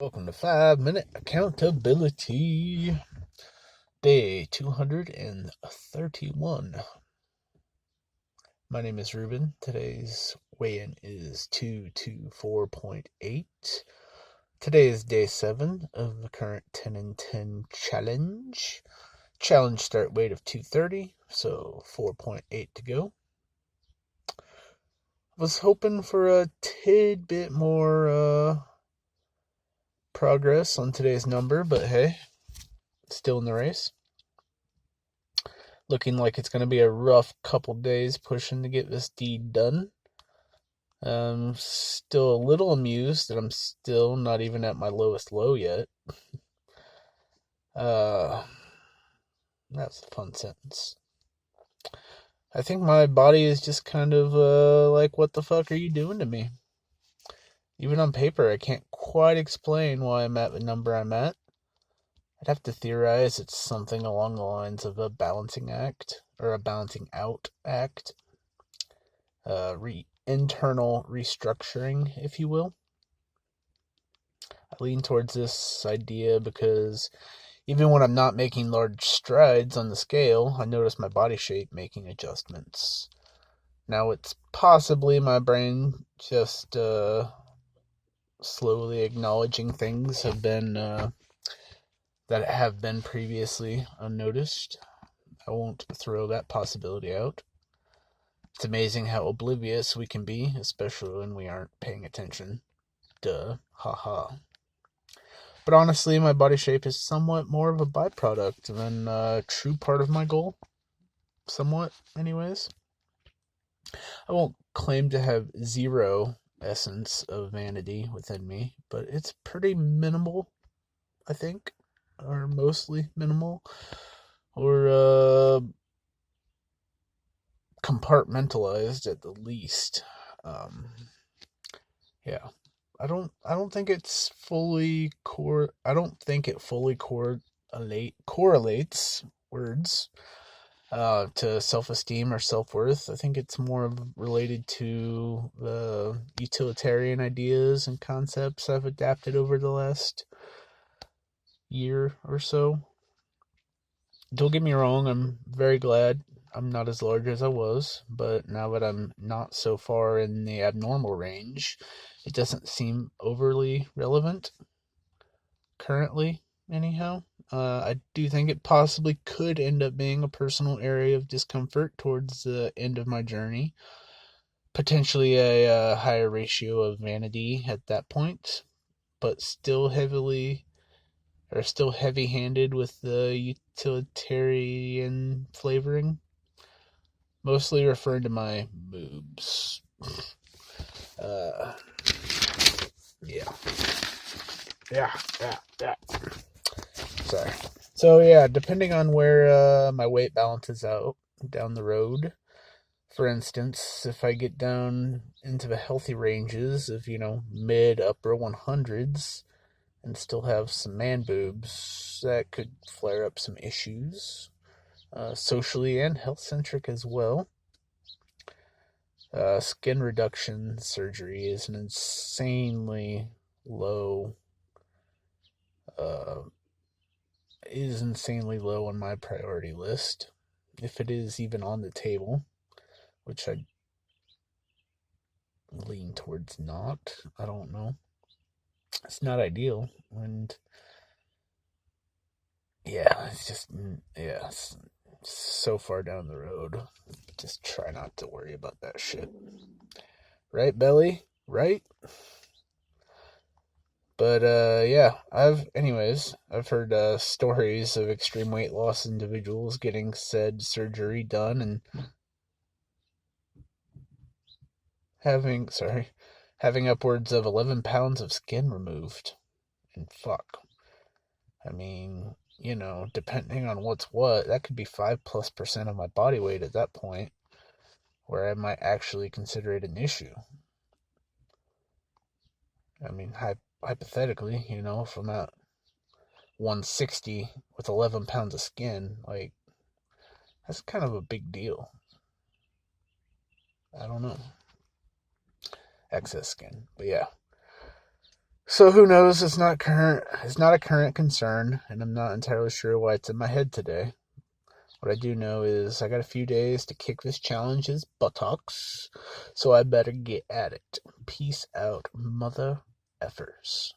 Welcome to 5 Minute Accountability, day 231. My name is Ruben. Today's weigh-in is 224.8. Today is day 7 of the current 10 and 10 challenge. Challenge start weight of 230, so 4.8 to go. Was hoping for a tidbit more progress on today's number, but hey, still in the race. Looking like it's going to be a rough couple days pushing to get this deed done. Still a little amused that I'm still not even at my lowest low yet. That's a fun sentence. I think my body is just kind of like, what the fuck are you doing to me? Even on paper, I can't quite explain why I'm at the number I'm at. I'd have to theorize it's something along the lines of a balancing act, or a balancing out act. Internal restructuring, if you will. I lean towards this idea because even when I'm not making large strides on the scale, I notice my body shape making adjustments. Now, it's possibly my brain just slowly acknowledging things that have been previously unnoticed. I won't throw that possibility out. It's amazing how oblivious we can be, especially when we aren't paying attention. Duh. Haha. But honestly, my body shape is somewhat more of a byproduct than a true part of my goal. Somewhat, anyways. I won't claim to have zero essence of vanity within me, but it's pretty minimal, I think. Or mostly minimal. Or compartmentalized at the least. Yeah. I don't think it's fully I don't think it fully correlates words to self-esteem or self-worth. I think it's more related to the utilitarian ideas and concepts I've adapted over the last year or so. Don't get me wrong, I'm very glad I'm not as large as I was, but now that I'm not so far in the abnormal range, it doesn't seem overly relevant currently, anyhow. I do think it possibly could end up being a personal area of discomfort towards the end of my journey. Potentially a higher ratio of vanity at that point, but still heavy-handed with the utilitarian flavoring. Mostly referring to my boobs. Uh, yeah. Yeah. Sorry. So yeah, depending on where my weight balances out down the road. For instance, if I get down into the healthy ranges of, mid upper 100s and still have some man boobs, that could flare up some issues, socially and health centric as well. Skin reduction surgery is an insanely low uh, on my priority list, if it is even on the table, which I lean towards not. I don't know. It's not ideal, and it's so far down the road. Just try not to worry about that shit. Right, Belly? Right? But I've heard stories of extreme weight loss individuals getting said surgery done and having upwards of 11 pounds of skin removed. And fuck. I mean, depending on what's what, that could be 5+% of my body weight at that point, where I might actually consider it an issue. I mean, hypothetically, if I'm at 160 with 11 pounds of skin, like, that's kind of a big deal. I don't know. Excess skin. But yeah. So who knows? It's not current. It's not a current concern, and I'm not entirely sure why it's in my head today. What I do know is I got a few days to kick this challenge's buttocks, so I better get at it. Peace out, mother effers.